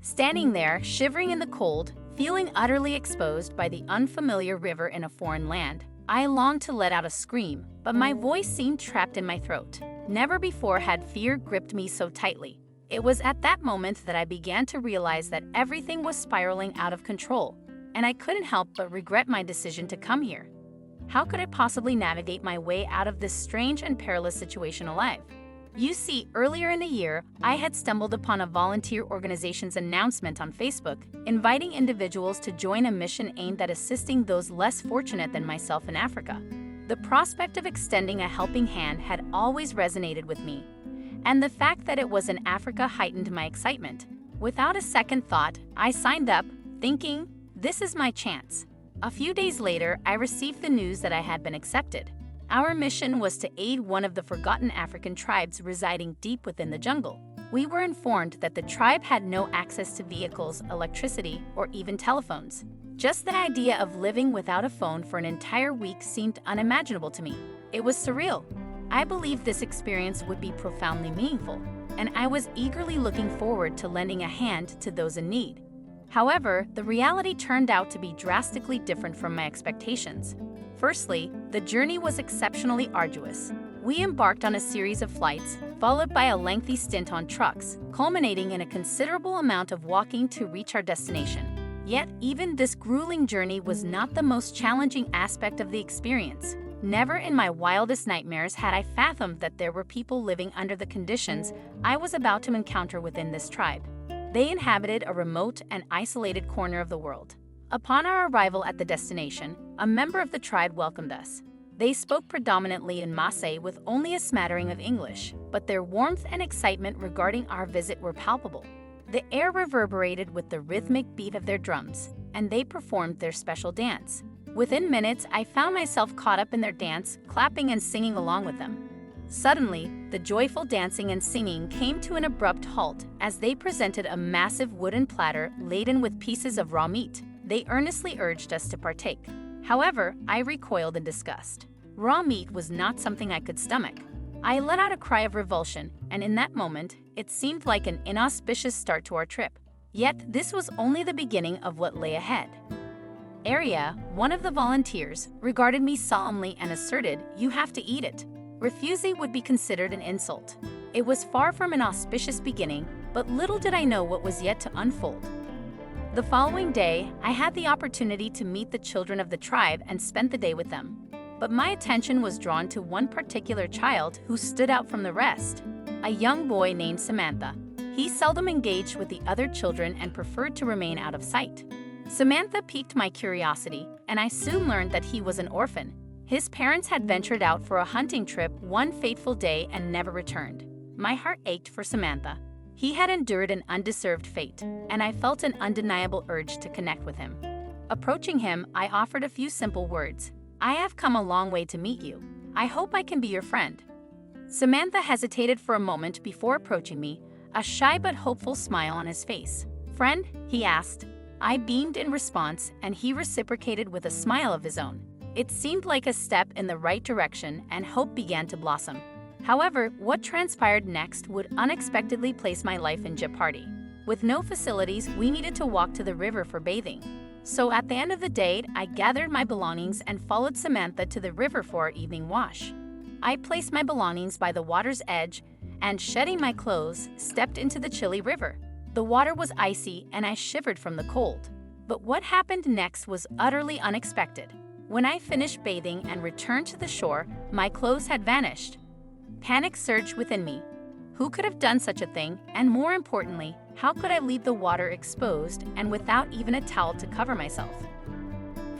Standing there, shivering in the cold, feeling utterly exposed by the unfamiliar river in a foreign land, I longed to let out a scream, but my voice seemed trapped in my throat. Never before had fear gripped me so tightly. It was at that moment that I began to realize that everything was spiraling out of control, and I couldn't help but regret my decision to come here. How could I possibly navigate my way out of this strange and perilous situation alive? You see, earlier in the year, I had stumbled upon a volunteer organization's announcement on Facebook, inviting individuals to join a mission aimed at assisting those less fortunate than myself in Africa. The prospect of extending a helping hand had always resonated with me, and the fact that it was in Africa heightened my excitement. Without a second thought, I signed up, thinking, this is my chance. A few days later, I received the news that I had been accepted. Our mission was to aid one of the forgotten African tribes residing deep within the jungle. We were informed that the tribe had no access to vehicles, electricity, or even telephones. Just the idea of living without a phone for an entire week seemed unimaginable to me. It was surreal. I believed this experience would be profoundly meaningful, and I was eagerly looking forward to lending a hand to those in need. However, the reality turned out to be drastically different from my expectations. Firstly, the journey was exceptionally arduous. We embarked on a series of flights, followed by a lengthy stint on trucks, culminating in a considerable amount of walking to reach our destination. Yet, even this grueling journey was not the most challenging aspect of the experience. Never in my wildest nightmares had I fathomed that there were people living under the conditions I was about to encounter within this tribe. They inhabited a remote and isolated corner of the world. Upon our arrival at the destination, a member of the tribe welcomed us. They spoke predominantly in Maasai with only a smattering of English, but their warmth and excitement regarding our visit were palpable. The air reverberated with the rhythmic beat of their drums, and they performed their special dance. Within minutes, I found myself caught up in their dance, clapping and singing along with them. Suddenly, the joyful dancing and singing came to an abrupt halt as they presented a massive wooden platter laden with pieces of raw meat. They earnestly urged us to partake. However, I recoiled in disgust. Raw meat was not something I could stomach. I let out a cry of revulsion, and in that moment, it seemed like an inauspicious start to our trip. Yet, this was only the beginning of what lay ahead. Aria, one of the volunteers, regarded me solemnly and asserted, "You have to eat it." Refusing would be considered an insult. It was far from an auspicious beginning, but little did I know what was yet to unfold. The following day, I had the opportunity to meet the children of the tribe and spent the day with them. But my attention was drawn to one particular child who stood out from the rest, a young boy named Samantha. He seldom engaged with the other children and preferred to remain out of sight. Samantha piqued my curiosity, and I soon learned that he was an orphan. His parents had ventured out for a hunting trip one fateful day and never returned. My heart ached for Samantha. He had endured an undeserved fate, and I felt an undeniable urge to connect with him. Approaching him, I offered a few simple words. "I have come a long way to meet you. I hope I can be your friend." Samantha hesitated for a moment before approaching me, a shy but hopeful smile on his face. "Friend?" he asked. I beamed in response, and he reciprocated with a smile of his own. It seemed like a step in the right direction, and hope began to blossom. However, what transpired next would unexpectedly place my life in jeopardy. With no facilities, we needed to walk to the river for bathing. So at the end of the day, I gathered my belongings and followed Samantha to the river for our evening wash. I placed my belongings by the water's edge and, shedding my clothes, stepped into the chilly river. The water was icy and I shivered from the cold. But what happened next was utterly unexpected. When I finished bathing and returned to the shore, my clothes had vanished. Panic surged within me. Who could have done such a thing? And more importantly, how could I leave the water exposed and without even a towel to cover myself?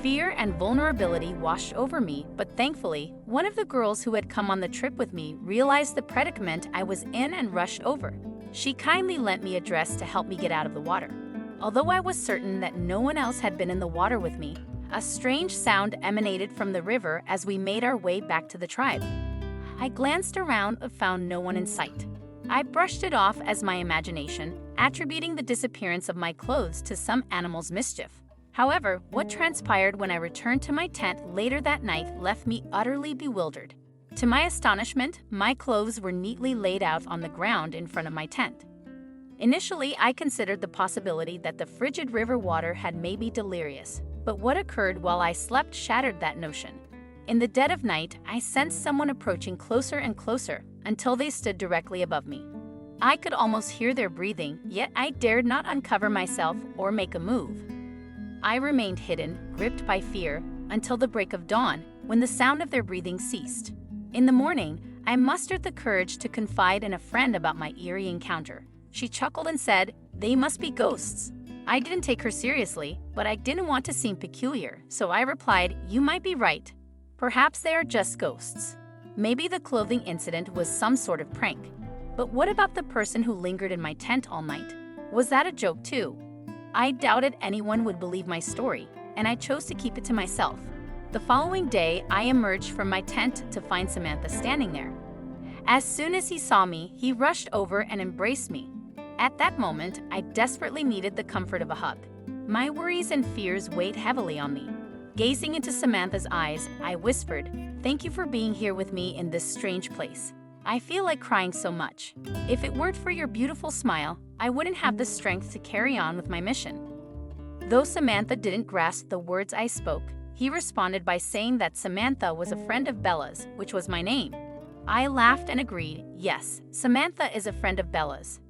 Fear and vulnerability washed over me, but thankfully, one of the girls who had come on the trip with me realized the predicament I was in and rushed over. She kindly lent me a dress to help me get out of the water. Although I was certain that no one else had been in the water with me, a strange sound emanated from the river as we made our way back to the tribe. I glanced around but found no one in sight. I brushed it off as my imagination, attributing the disappearance of my clothes to some animal's mischief. However, what transpired when I returned to my tent later that night left me utterly bewildered. To my astonishment, my clothes were neatly laid out on the ground in front of my tent. Initially, I considered the possibility that the frigid river water had made me delirious, but what occurred while I slept shattered that notion. In the dead of night, I sensed someone approaching closer and closer until they stood directly above me. I could almost hear their breathing, yet I dared not uncover myself or make a move. I remained hidden, gripped by fear, until the break of dawn, when the sound of their breathing ceased. In the morning, I mustered the courage to confide in a friend about my eerie encounter. She chuckled and said, "They must be ghosts." I didn't take her seriously, but I didn't want to seem peculiar, so I replied, "You might be right. Perhaps they are just ghosts. Maybe the clothing incident was some sort of prank. But what about the person who lingered in my tent all night? Was that a joke too?" I doubted anyone would believe my story, and I chose to keep it to myself. The following day, I emerged from my tent to find Samantha standing there. As soon as he saw me, he rushed over and embraced me. At that moment, I desperately needed the comfort of a hug. My worries and fears weighed heavily on me. Gazing into Samantha's eyes, I whispered, "Thank you for being here with me in this strange place. I feel like crying so much. If it weren't for your beautiful smile, I wouldn't have the strength to carry on with my mission." Though Samantha didn't grasp the words I spoke, he responded by saying that Samantha was a friend of Bella's, which was my name. I laughed and agreed, yes, Samantha is a friend of Bella's.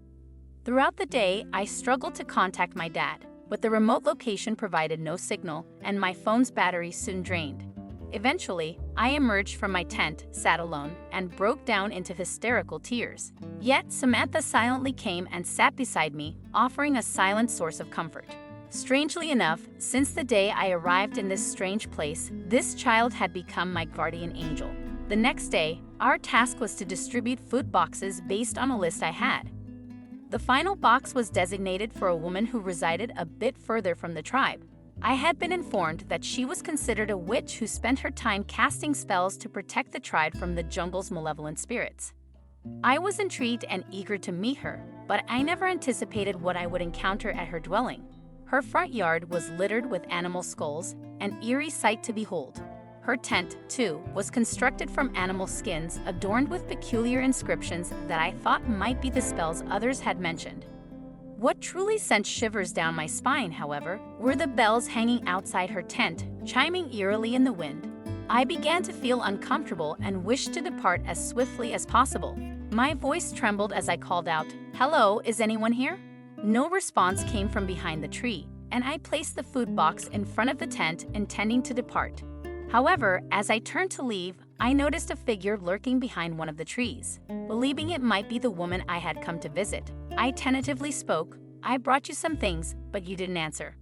Throughout the day, I struggled to contact my dad, but the remote location provided no signal, and my phone's battery soon drained. Eventually, I emerged from my tent, sat alone, and broke down into hysterical tears. Yet, Samantha silently came and sat beside me, offering a silent source of comfort. Strangely enough, since the day I arrived in this strange place, this child had become my guardian angel. The next day, our task was to distribute food boxes based on a list I had. The final box was designated for a woman who resided a bit further from the tribe. I had been informed that she was considered a witch who spent her time casting spells to protect the tribe from the jungle's malevolent spirits. I was intrigued and eager to meet her, but I never anticipated what I would encounter at her dwelling. Her front yard was littered with animal skulls, an eerie sight to behold. Her tent, too, was constructed from animal skins adorned with peculiar inscriptions that I thought might be the spells others had mentioned. What truly sent shivers down my spine, however, were the bells hanging outside her tent, chiming eerily in the wind. I began to feel uncomfortable and wished to depart as swiftly as possible. My voice trembled as I called out, "Hello, is anyone here?" No response came from behind the tree, and I placed the food box in front of the tent, intending to depart. However, as I turned to leave, I noticed a figure lurking behind one of the trees. Believing it might be the woman I had come to visit, I tentatively spoke, "I brought you some things, but you didn't answer."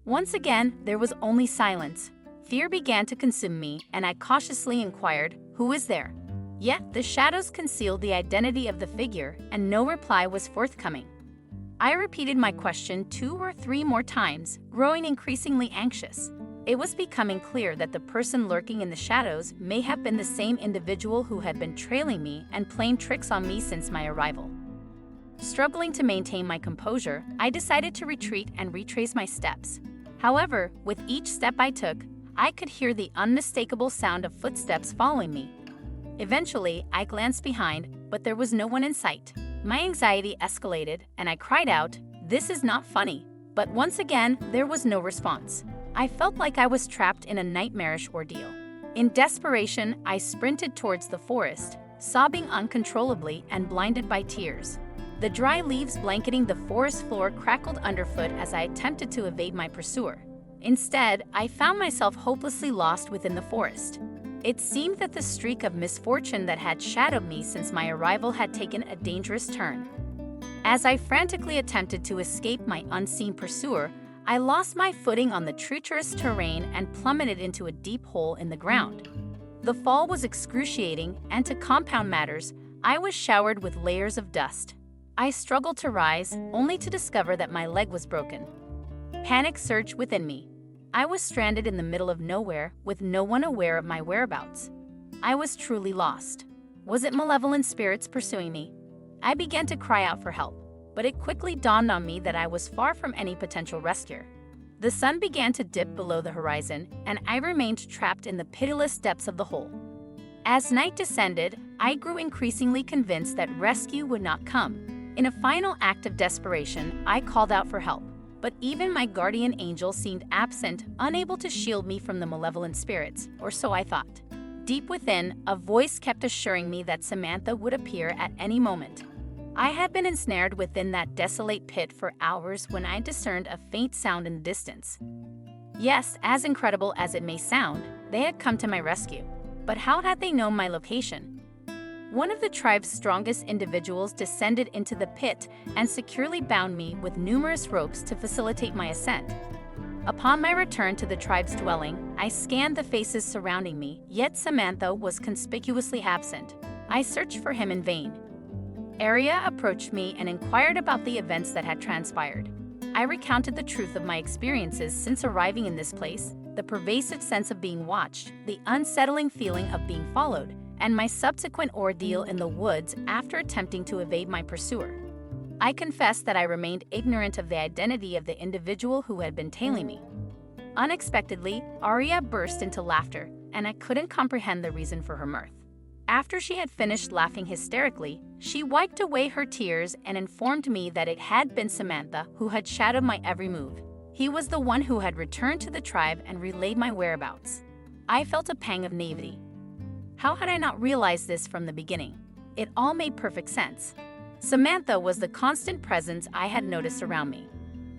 Once again, there was only silence. Fear began to consume me, and I cautiously inquired, "Who is there?" Yet the shadows concealed the identity of the figure, and no reply was forthcoming. I repeated my question 2 or 3 more times, growing increasingly anxious. It was becoming clear that the person lurking in the shadows may have been the same individual who had been trailing me and playing tricks on me since my arrival. Struggling to maintain my composure, I decided to retreat and retrace my steps. However, with each step I took, I could hear the unmistakable sound of footsteps following me. Eventually, I glanced behind, but there was no one in sight. My anxiety escalated, and I cried out, "This is not funny." But once again, there was no response. I felt like I was trapped in a nightmarish ordeal. In desperation, I sprinted towards the forest, sobbing uncontrollably and blinded by tears. The dry leaves blanketing the forest floor crackled underfoot as I attempted to evade my pursuer. Instead, I found myself hopelessly lost within the forest. It seemed that the streak of misfortune that had shadowed me since my arrival had taken a dangerous turn. As I frantically attempted to escape my unseen pursuer, I lost my footing on the treacherous terrain and plummeted into a deep hole in the ground. The fall was excruciating, and to compound matters, I was showered with layers of dust. I struggled to rise, only to discover that my leg was broken. Panic surged within me. I was stranded in the middle of nowhere, with no one aware of my whereabouts. I was truly lost. Was it malevolent spirits pursuing me? I began to cry out for help, but it quickly dawned on me that I was far from any potential rescuer. The sun began to dip below the horizon, and I remained trapped in the pitiless depths of the hole. As night descended, I grew increasingly convinced that rescue would not come. In a final act of desperation, I called out for help, but even my guardian angel seemed absent, unable to shield me from the malevolent spirits, or so I thought. Deep within, a voice kept assuring me that Samantha would appear at any moment. I had been ensnared within that desolate pit for hours when I discerned a faint sound in the distance. Yes, as incredible as it may sound, they had come to my rescue. But how had they known my location? One of the tribe's strongest individuals descended into the pit and securely bound me with numerous ropes to facilitate my ascent. Upon my return to the tribe's dwelling, I scanned the faces surrounding me, yet Samantha was conspicuously absent. I searched for him in vain. Arya approached me and inquired about the events that had transpired. I recounted the truth of my experiences since arriving in this place, the pervasive sense of being watched, the unsettling feeling of being followed, and my subsequent ordeal in the woods after attempting to evade my pursuer. I confessed that I remained ignorant of the identity of the individual who had been tailing me. Unexpectedly, Arya burst into laughter, and I couldn't comprehend the reason for her mirth. After she had finished laughing hysterically, she wiped away her tears and informed me that it had been Samantha who had shadowed my every move. He was the one who had returned to the tribe and relayed my whereabouts. I felt a pang of naivety. How had I not realized this from the beginning? It all made perfect sense. Samantha was the constant presence I had noticed around me.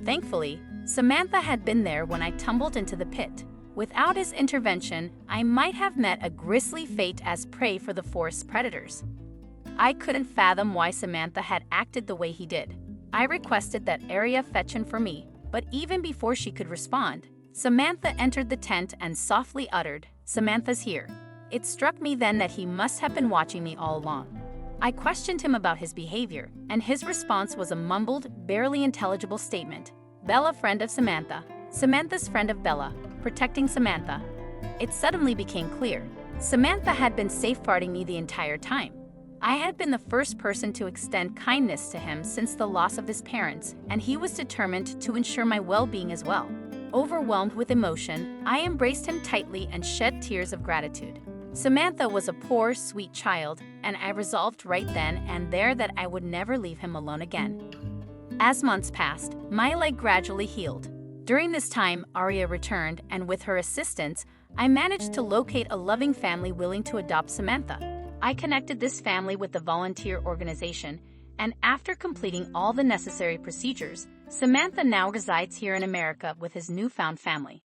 Thankfully, Samantha had been there when I tumbled into the pit. Without his intervention, I might have met a grisly fate as prey for the forest's predators. I couldn't fathom why Samantha had acted the way he did. I requested that Arya fetch him for me, but even before she could respond, Samantha entered the tent and softly uttered, "Samantha's here." It struck me then that he must have been watching me all along. I questioned him about his behavior, and his response was a mumbled, barely intelligible statement. Bella, friend of Samantha. Samantha's friend of Bella, protecting Samantha. It suddenly became clear. Samantha had been safeguarding me the entire time. I had been the first person to extend kindness to him since the loss of his parents, and he was determined to ensure my well-being as well. Overwhelmed with emotion, I embraced him tightly and shed tears of gratitude. Samantha was a poor, sweet child, and I resolved right then and there that I would never leave him alone again. As months passed, my leg gradually healed. During this time, Arya returned, and with her assistance, I managed to locate a loving family willing to adopt Samantha. I connected this family with the volunteer organization, and after completing all the necessary procedures, Samantha now resides here in America with his newfound family.